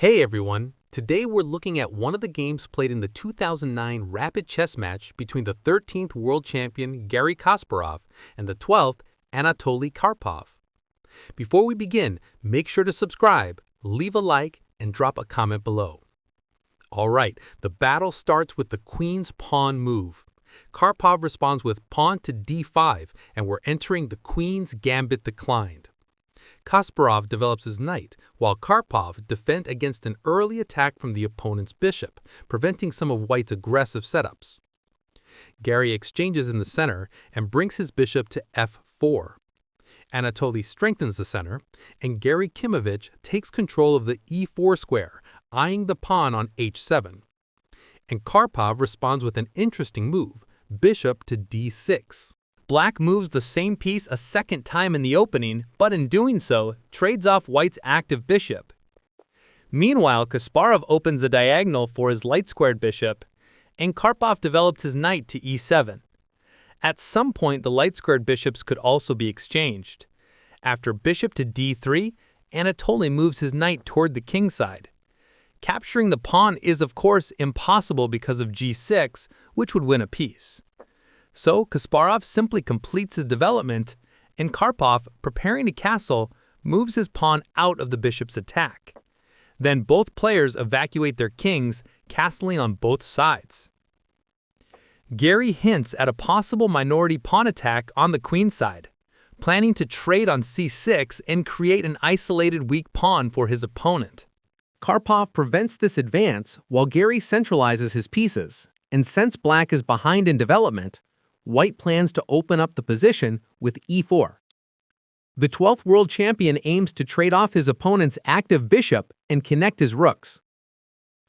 Hey everyone! Today we're looking at one of the games played in the 2009 rapid chess match between the 13th world champion Garry Kasparov and the 12th Anatoly Karpov. Before we begin, make sure to subscribe, leave a like, and drop a comment below. Alright, the battle starts with the queen's pawn move. Karpov responds with pawn to d5, and we're entering the queen's gambit declined. Kasparov develops his knight, while Karpov defends against an early attack from the opponent's bishop, preventing some of White's aggressive setups. Garry exchanges in the center and brings his bishop to f4. Anatoly strengthens the center, and Garry takes control of the e4 square, eyeing the pawn on h7. And Karpov responds with an interesting move, bishop to d6. Black moves the same piece a second time in the opening, but in doing so, trades off White's active bishop. Meanwhile, Kasparov opens the diagonal for his light-squared bishop, and Karpov develops his knight to e7. At some point, the light-squared bishops could also be exchanged. After bishop to d3, Anatoly moves his knight toward the king side. Capturing the pawn is, of course, impossible because of g6, which would win a piece. So Kasparov simply completes his development, and Karpov, preparing to castle, moves his pawn out of the bishop's attack. Then both players evacuate their kings, castling on both sides. Garry hints at a possible minority pawn attack on the queen side, planning to trade on c6 and create an isolated weak pawn for his opponent. Karpov prevents this advance while Garry centralizes his pieces, and since Black is behind in development, White plans to open up the position with e4. The 12th world champion aims to trade off his opponent's active bishop and connect his rooks.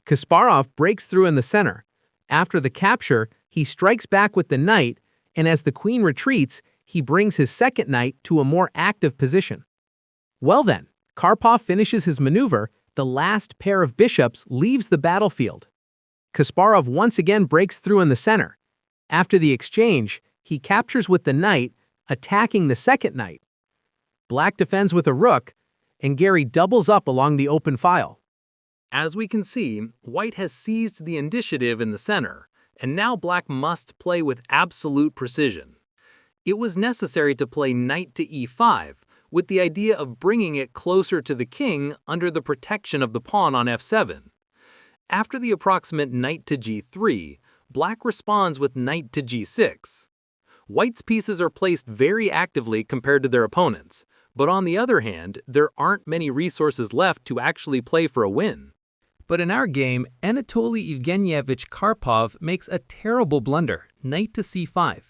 Kasparov breaks through in the center. After the capture, he strikes back with the knight, and as the queen retreats, he brings his second knight to a more active position. Well then, Karpov finishes his maneuver. The last pair of bishops leaves the battlefield. Kasparov once again breaks through in the center. After the exchange, he captures with the knight, attacking the second knight. Black defends with a rook, and Garry doubles up along the open file. As we can see, White has seized the initiative in the center, and now Black must play with absolute precision. It was necessary to play knight to e5, with the idea of bringing it closer to the king under the protection of the pawn on f7. After the approximate knight to g3, Black responds with knight to g6. White's pieces are placed very actively compared to their opponents, but on the other hand, there aren't many resources left to actually play for a win. But in our game, Anatoly Evgenyevich Karpov makes a terrible blunder, knight to c5.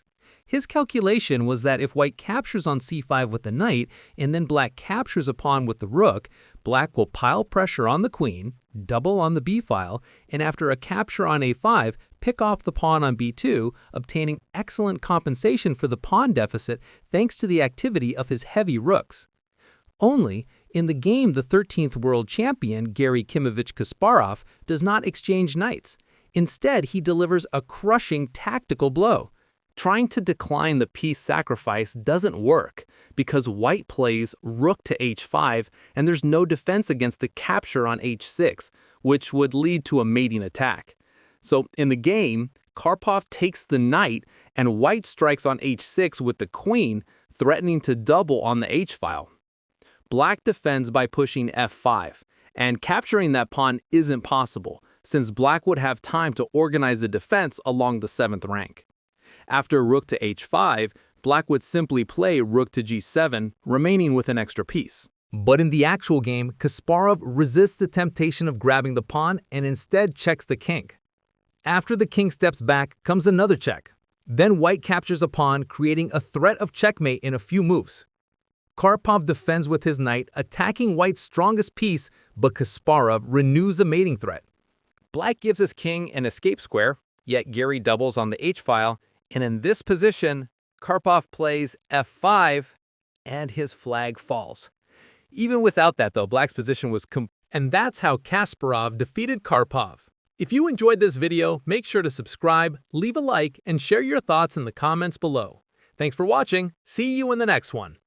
His calculation was that if White captures on c5 with the knight, and then Black captures a pawn with the rook, Black will pile pressure on the queen, double on the b-file, and after a capture on a5, pick off the pawn on b2, obtaining excellent compensation for the pawn deficit thanks to the activity of his heavy rooks. Only, in the game the 13th world champion Garry Kasparov does not exchange knights. Instead, he delivers a crushing tactical blow. Trying to decline the piece sacrifice doesn't work because White plays rook to h5 and there's no defense against the capture on h6, which would lead to a mating attack. So in the game, Karpov takes the knight and White strikes on h6 with the queen, threatening to double on the h-file. Black defends by pushing f5, and capturing that pawn isn't possible since Black would have time to organize the defense along the 7th rank. After rook to h5, Black would simply play rook to g7, remaining with an extra piece. But in the actual game, Kasparov resists the temptation of grabbing the pawn and instead checks the king. After the king steps back comes another check. Then White captures a pawn, creating a threat of checkmate in a few moves. Karpov defends with his knight, attacking White's strongest piece, but Kasparov renews a mating threat. Black gives his king an escape square, yet Garry doubles on the h-file, and in this position, Karpov plays f5, and his flag falls. Even without that, though, Black's position was and that's how Kasparov defeated Karpov. If you enjoyed this video, make sure to subscribe, leave a like, and share your thoughts in the comments below. Thanks for watching. See you in the next one.